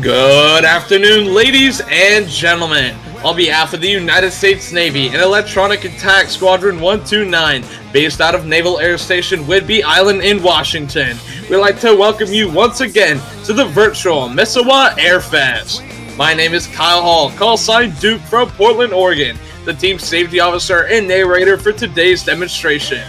Good afternoon, ladies and gentlemen. On behalf of the United States Navy and Electronic Attack Squadron 129, based out of Naval Air Station Whidbey Island in Washington, we'd like to welcome you once again to the Virtual Misawa Airfest. My name is Kyle Hall, call sign Duke from Portland, Oregon, the team safety officer and narrator for today's demonstration.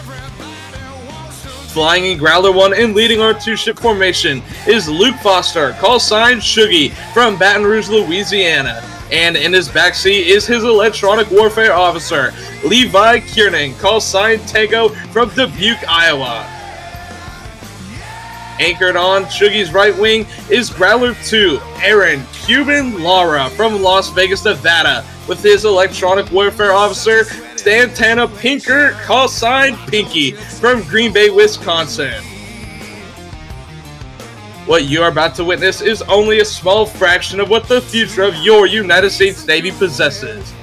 Flying in Growler 1 and leading our two-ship formation is Luke Foster, call sign Shuggy, from Baton Rouge, Louisiana. And in his backseat is his electronic warfare officer, Levi Kiernan, call sign Takeoff, from Dubuque, Iowa. Anchored on Shuggy's right wing is Growler 2, Aaron Cuban Lara, from Las Vegas, Nevada, with his electronic warfare officer, Santana Pinker, call sign Pinky, from Green Bay, Wisconsin. What you are about to witness is only a small fraction of what the future of your United States Navy possesses.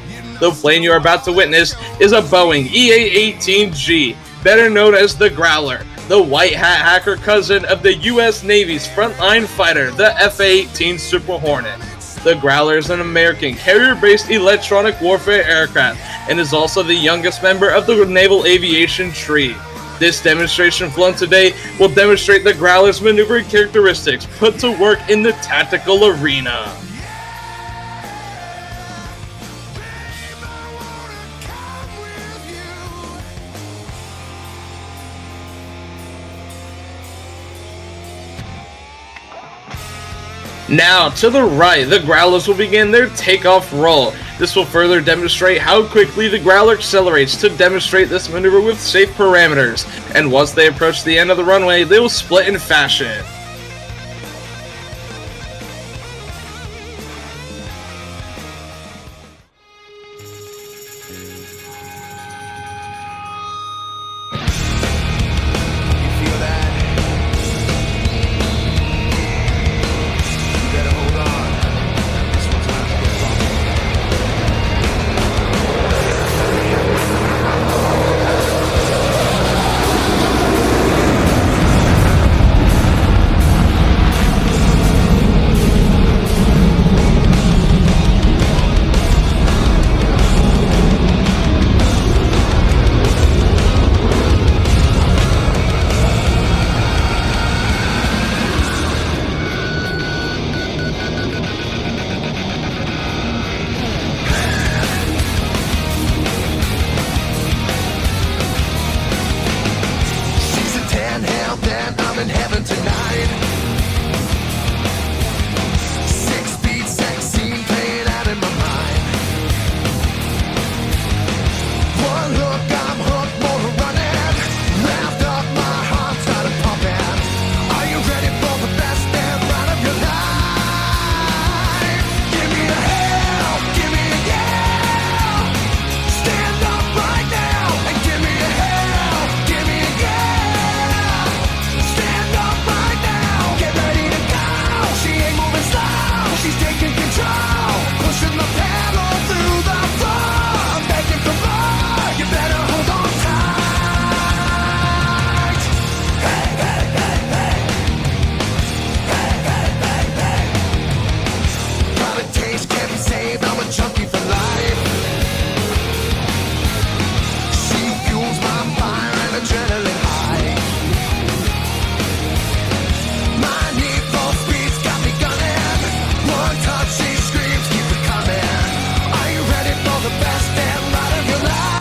The plane you are about to witness is a Boeing EA-18G, better known as the Growler, the white hat hacker cousin of the U.S. Navy's frontline fighter, the F-18 Super Hornet. The Growler is an American carrier-based electronic warfare aircraft and is also the youngest member of the naval aviation tree. This demonstration flown today will demonstrate the Growler's maneuvering characteristics put to work in the tactical arena. Now, to the right, the Growlers will begin their takeoff roll. This will further demonstrate how quickly the Growler accelerates to demonstrate this maneuver with safe parameters. And once they approach the end of the runway, they will split in fashion.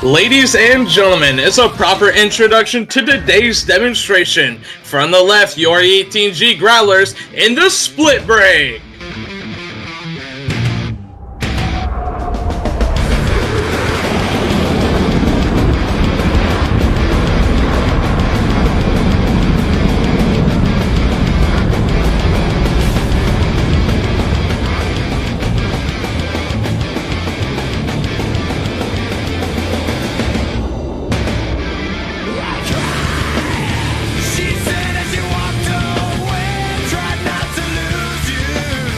Ladies and gentlemen, it's a proper introduction to today's demonstration. From the left, your EA-18G Growlers in the split break. She said as you walked away, tried not to lose you.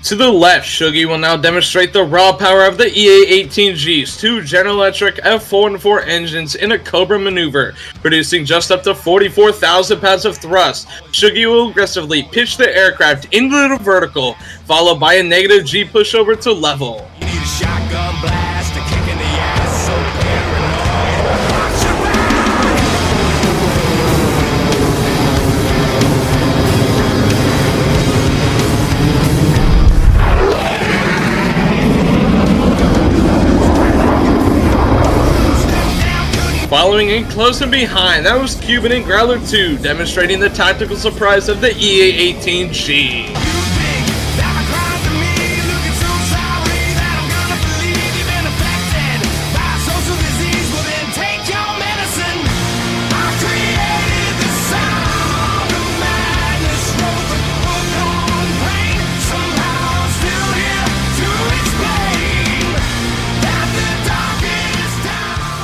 To the left, Shuggy will now demonstrate the raw power of the EA-18G's two General Electric F414 engines in a Cobra maneuver, producing just up to 44,000 pounds of thrust. Shuggy will aggressively pitch the aircraft into the vertical, followed by a negative G pushover to level. You need a shotgun blast, a kick in the ass, so paranoid. Watch your back! Following in close and behind, that was Cuban and Growler 2, demonstrating the tactical surprise of the EA-18G.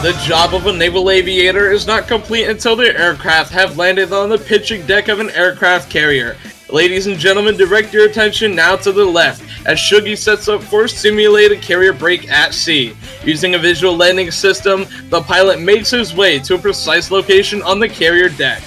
The job of a naval aviator is not complete until the aircraft have landed on the pitching deck of an aircraft carrier. Ladies and gentlemen, direct your attention now to the left as Shuggy sets up for a simulated carrier break at sea. Using a visual landing system, the pilot makes his way to a precise location on the carrier deck.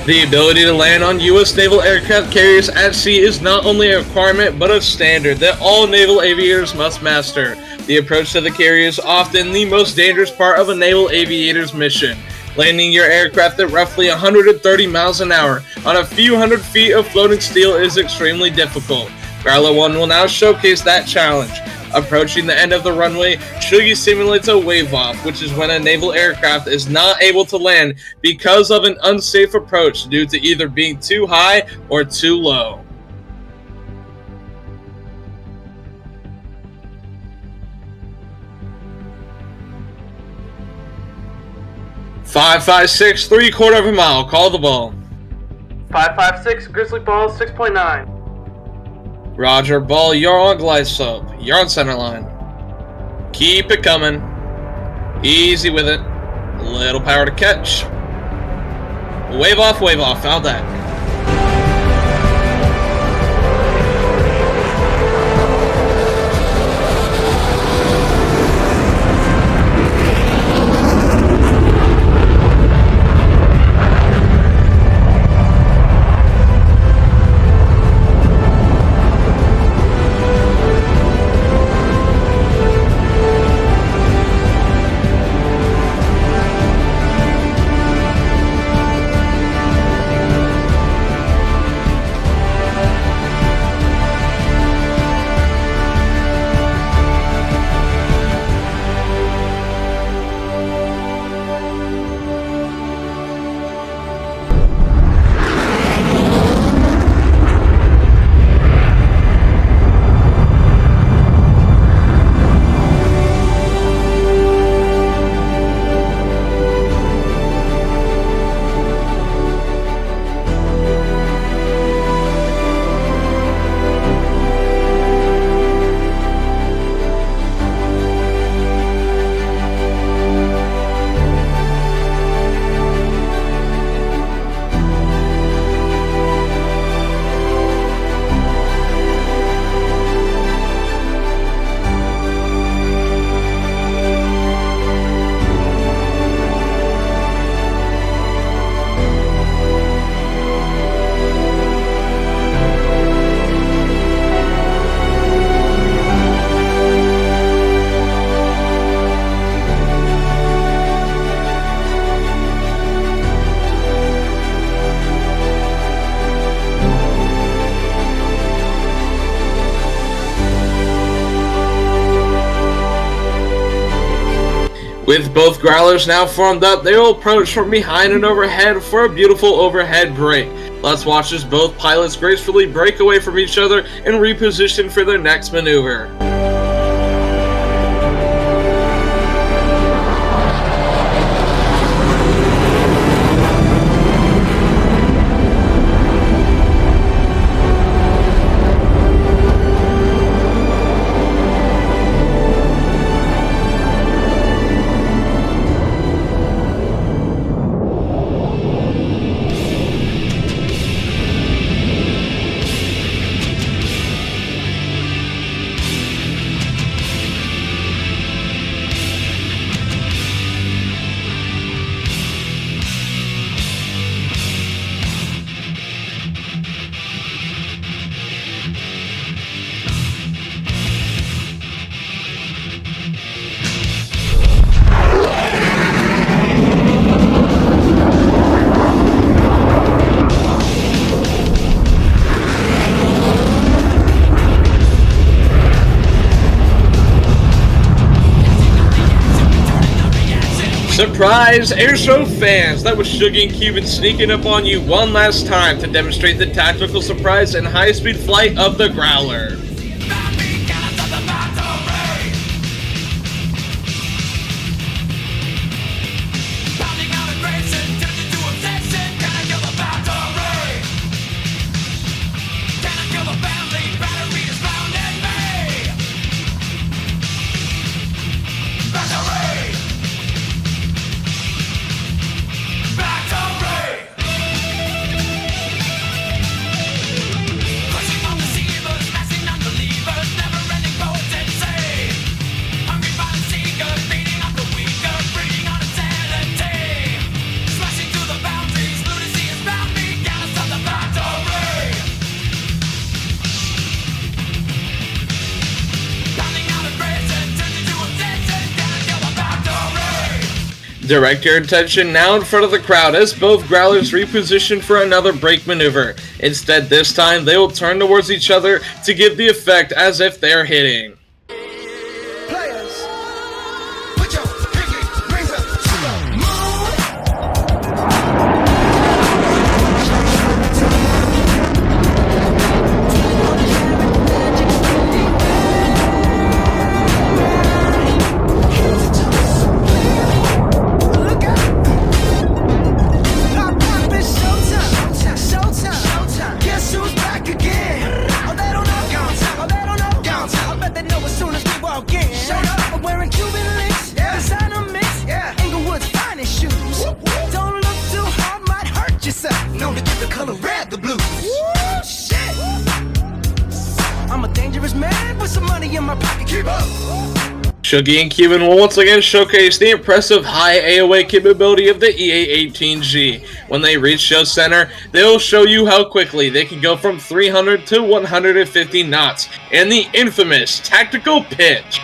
The ability to land on U.S. naval aircraft carriers at sea is not only a requirement, but a standard that all naval aviators must master. The approach to the carrier is often the most dangerous part of a naval aviator's mission. Landing your aircraft at roughly 130 miles an hour on a few hundred feet of floating steel is extremely difficult. Growler 1 will now showcase that challenge. Approaching the end of the runway, Shuggy simulates a wave-off, which is when a naval aircraft is not able to land because of an unsafe approach due to either being too high or too low. .556, 3/4 of a mile, call the ball. 556, Grizzly Ball, 6.9. Roger, ball, you're on glide slope. You're on center line. Keep it coming. Easy with it. Little power to catch. Wave off, found that. With both Growlers now formed up, they will approach from behind and overhead for a beautiful overhead break. Let's watch as both pilots gracefully break away from each other and reposition for their next maneuver. Surprise, Airshow fans! That was Shuggy and Cuban sneaking up on you one last time to demonstrate the tactical surprise and high-speed flight of the Growler. Direct your attention now in front of the crowd as both Growlers reposition for another brake maneuver. Instead, this time, they will turn towards each other to give the effect as if they are hitting. Shuggy and Cuban will once again showcase the impressive high AOA capability of the EA-18G. When they reach show center, they will show you how quickly they can go from 300 to 150 knots, and the infamous tactical pitch.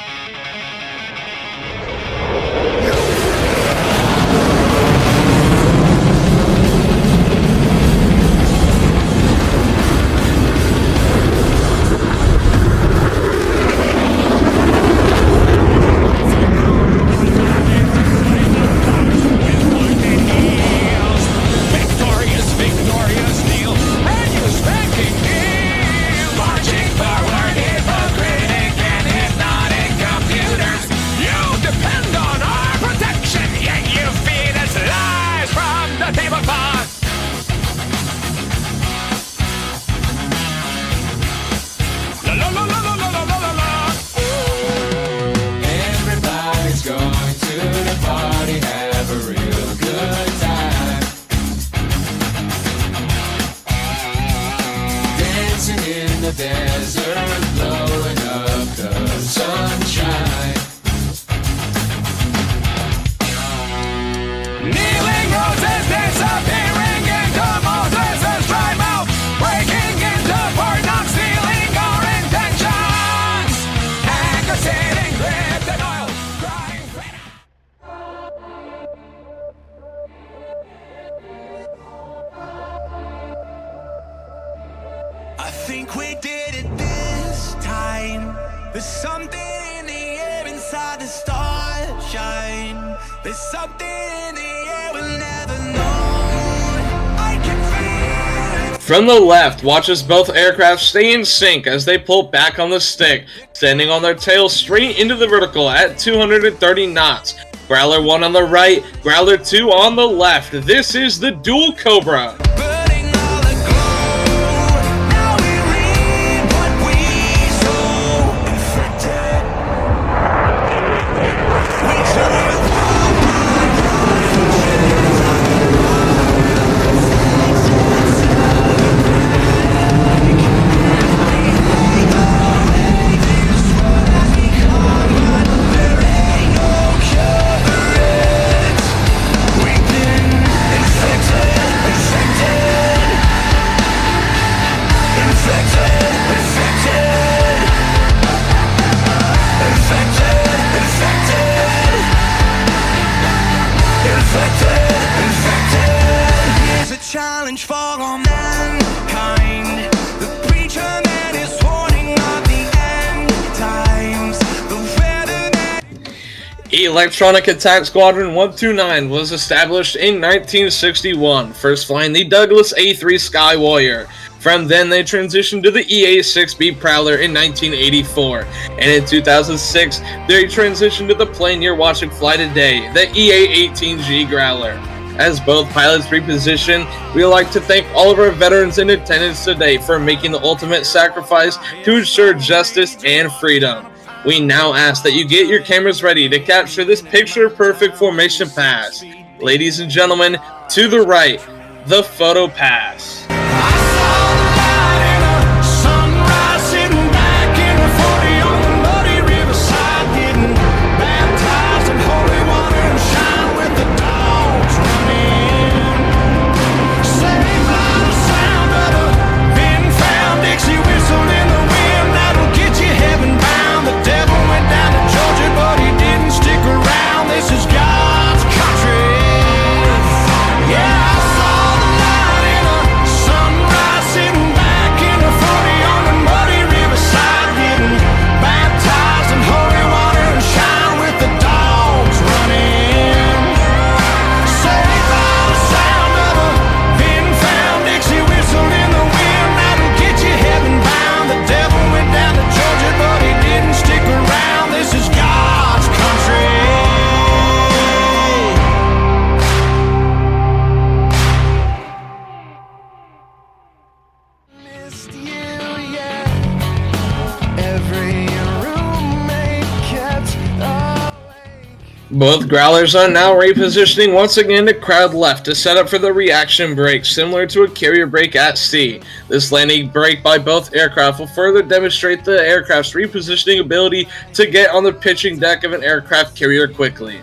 Desert, blowing up the sunshine. Kneeling roses disappearing into Moses' dry mouth, breaking into Fort Knox, stealing our intentions. Anger sitting, gripped in oil, crying. I think we did it this time. There's something in the air inside the starshine. There's something in the air we'll never know. I can feel it. From the left, watch as both aircraft stay in sync as they pull back on the stick, standing on their tails straight into the vertical at 230 knots. Growler 1 on the right, Growler 2 on the left. This is the Dual Cobra. Infected Electronic Attack Squadron 129 was established in 1961, first flying the Douglas A-3 Sky Warrior. From then, they transitioned to the EA-6B Prowler in 1984, and in 2006, they transitioned to the plane you're watching fly today, the EA-18G Growler. As both pilots reposition, we would like to thank all of our veterans in attendance today for making the ultimate sacrifice to ensure justice and freedom. We now ask that you get your cameras ready to capture this picture-perfect formation pass. Ladies and gentlemen, to the right, the photo pass. Both Growlers are now repositioning once again to crowd left to set up for the reaction brake, similar to a carrier brake at sea. This landing brake by both aircraft will further demonstrate the aircraft's repositioning ability to get on the pitching deck of an aircraft carrier quickly.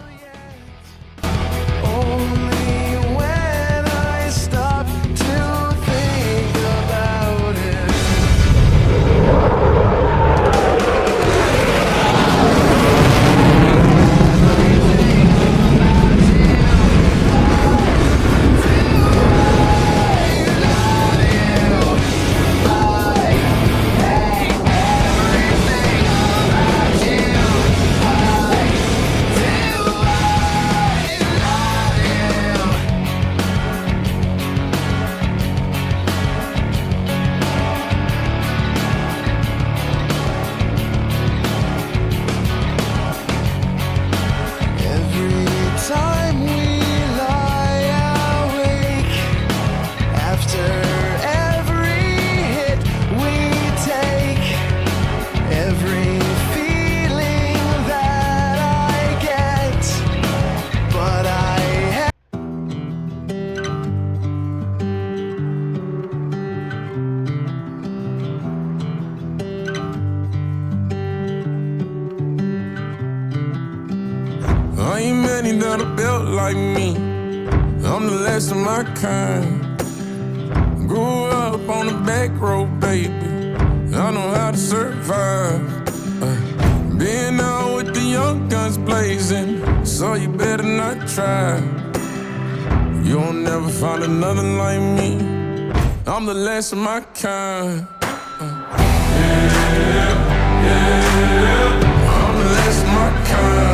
Ain't many that are built like me. I'm the last of my kind. Grew up on the back road, baby. I know how to survive. Being out with the young guns blazing, so you better not try. You'll never find another like me. I'm the last of my kind. I'm the last of my kind.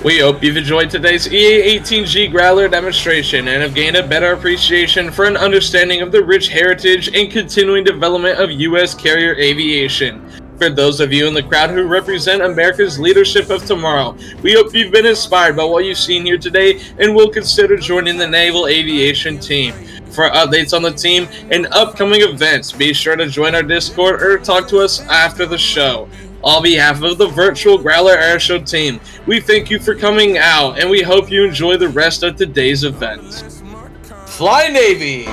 We hope you've enjoyed today's EA-18G Growler demonstration and have gained a better appreciation for an understanding of the rich heritage and continuing development of U.S. carrier aviation. For those of you in the crowd who represent America's leadership of tomorrow, we hope you've been inspired by what you've seen here today and will consider joining the Naval Aviation Team. For updates on the team and upcoming events, be sure to join our Discord or talk to us after the show. On behalf of the Virtual Growler Airshow Team, we thank you for coming out and we hope you enjoy the rest of today's event. Fly Navy!